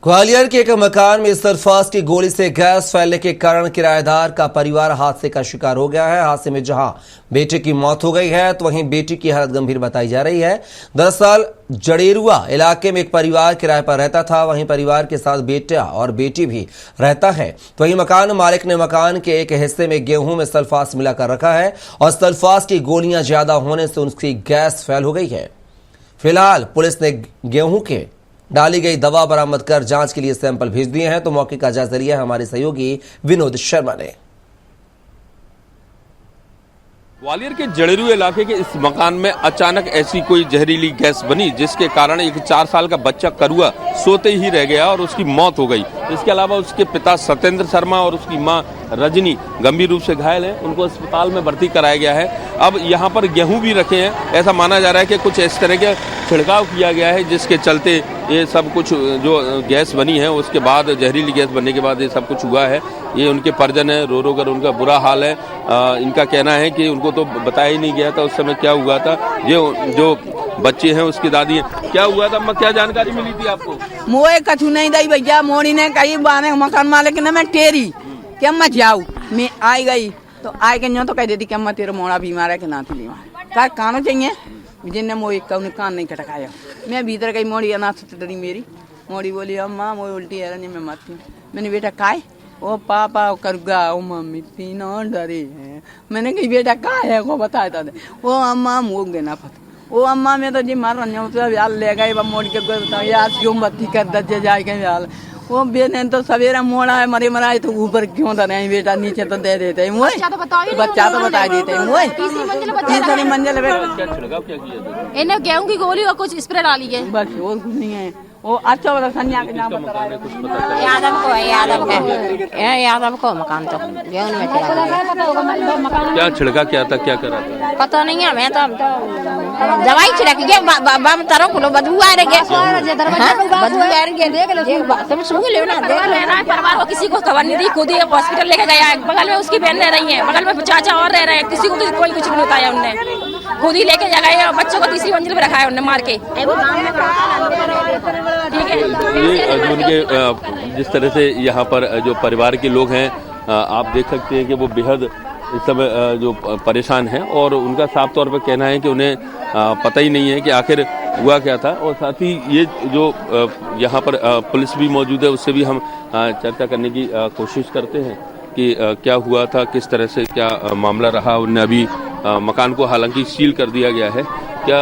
ग्वालियर के एक मकान में सरफराज की गोली से गैस फैलने के कारण किराएदार का परिवार हादसे का शिकार हो गया है। हादसे में जहां बेटे की मौत हो गई है तो वहीं बेटी की हालत गंभीर बताई जा रही है। दरअसल जड़ेरुआ इलाके में एक परिवार किराए पर रहता था, वहीं परिवार के साथ बेटा और बेटी भी रहता है। तो वहीं मकान मालिक ने मकान के एक हिस्से में गेहूं में सल्फास मिलाकर रखा है और सल्फास की गोलियां ज्यादा होने से उसकी गैस फैल हो गई है। फिलहाल पुलिस ने गेहूं के डाली गई दवा बरामद कर जांच के लिए सैंपल भेज दिए हैं। तो मौके का जायजा लिया हमारे सहयोगी विनोद शर्मा ने। ग्वालियर के जड़ेरू इलाके के इस मकान में अचानक ऐसी कोई जहरीली गैस बनी जिसके कारण एक 4 साल का बच्चा करुआ सोते ही रह गया और उसकी मौत हो गई। इसके अलावा उसके पिता सत्येंद्र शर्मा और उसकी मां रजनी गंभीर रूप से घायल हैं, उनको अस्पताल में भर्ती कराया गया है। अब यहाँ पर गेहूं भी रखे हैं। ऐसा माना जा रहा है कि कुछ इस तरह के छिड़काव किया गया है जिसके चलते ये सब कुछ जो गैस बनी है उसके बाद जहरीली गैस बनने के बाद ये सब कुछ हुआ है। ये उनके परिजन है, रो रो कर उनका बुरा हाल है। इनका कहना है कि उनको तो बताया ही नहीं गया था उस समय क्या हुआ था। ये जो बच्चे हैं उसकी दादी है। क्या हुआ था, क्या जानकारी मिली थी आपको? मोए कछु नहीं दई भैया, मोड़ी ने कही बाने मकान मालिक ने मैं टेरी क्या मत जाऊ। मैं आई गई तो आई के तो कह देती कि अम्मा तेरा मोड़ा बीमार है कि ना थी क्या कानो चाहिए जिनने मोई कान नहीं खटकाया। मैं भीतर गई, मोड़ी अनाथ डरी मेरी मोड़ी बोली अम्मा मोई उल्टी है मैं मत हूँ। मैंने बेटा काय ओ पापा करुगा ओ मम्मी पीना डरे है। मैंने कही बेटा का है को बताया था वो अम्मा मुँह गे ना पता ओ अम्मा मैं तो जी मार यार ले गए मोड़ के यार क्यों बत्ती कर दे जाए यार वो बेने तो सवेरा मोड़ा है मरे मराए तो ऊपर क्यों था नहीं बेटा नीचे तो दे देते हैं। बच्चा तो बता देते हैं तीसरी मंजिल इन्हें गेहूं की गोली और कुछ स्प्रे डाली है बस और कुछ नहीं है। वो अच्छा वाला संज्ञा के नाम यादव को मकान तो गेहूं में क्या छिड़का क्या था, क्या करा था पता नहीं है। मैं तो दवाई छिड़क के बाम तारों को बदबू आ रही है, बदबू आ रही है। तुम सुन ले ना, देख लेना परिवार को किसी को खबर नहीं दी। खुद ही हॉस्पिटल लेके गया है, बगल में उसकी बहन रह रही है, बगल में चाचा और रह रहे हैं, किसी को कोई कुछ नहीं बताया। उनने खुद ही लेके जा गए और बच्चों को तीसरी मंजिल पे रखा है उन्होंने मार के। ये जो उनके जिस तरह से यहाँ पर जो परिवार के लोग हैं आप देख सकते हैं कि वो बेहद इस समय जो परेशान हैं और उनका साफ तौर पर कहना है कि उन्हें पता ही नहीं है कि आखिर हुआ क्या था। और साथ ही ये जो यहाँ पर पुलिस भी मौजूद है उससे भी हम चर्चा करने की कोशिश करते हैं कि क्या हुआ था, किस तरह से क्या मामला रहा। उन्हें अभी मकान को हालांकि सील कर दिया गया है। क्या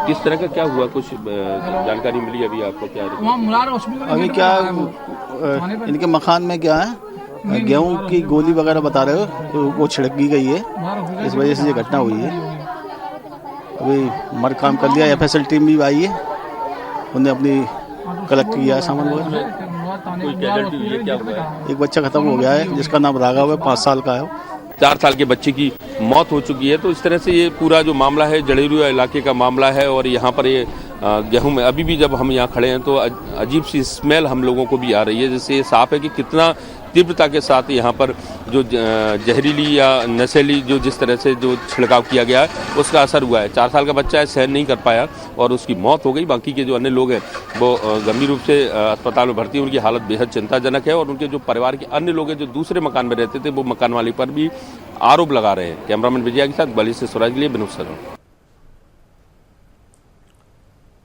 किस तरह का क्या हुआ, कुछ जानकारी मिली अभी आपको? क्या अभी क्या इनके मकान में क्या है गेहूं की गोली वगैरह बता रहे हो तो वो छिड़की गई है, इस वजह से ये घटना हुई है। अभी मर काम कर लिया, FSL टीम भी आई है, उन्हें अपनी कलेक्ट किया है सामान वगैरह। एक बच्चा खत्म हो गया है जिसका नाम राघव है, 5 साल का है। 4 साल के बच्चे की मौत हो चुकी है। तो इस तरह से ये पूरा जो मामला है जड़ेरू इलाके का मामला है। और यहाँ पर ये गेहूं में अभी भी जब हम यहाँ खड़े हैं तो अजीब सी स्मेल हम लोगों को भी आ रही है, जिससे ये साफ है कि कितना तीव्रता के साथ यहाँ पर जो जहरीली या नशीली जो जिस तरह से जो छिड़काव किया गया है उसका असर हुआ है। 4 साल का बच्चा है, सहन नहीं कर पाया और उसकी मौत हो गई। बाकी के जो अन्य लोग हैं वो गंभीर रूप से अस्पताल में भर्ती हैं, उनकी हालत बेहद चिंताजनक है। और उनके जो परिवार के अन्य लोग हैं जो दूसरे मकान में रहते थे वो मकान वाले पर भी आरोप लगा रहे हैं। कैमरामैन विजया के साथ ग्वालियर से स्वराज के लिए विनोद शर्मा।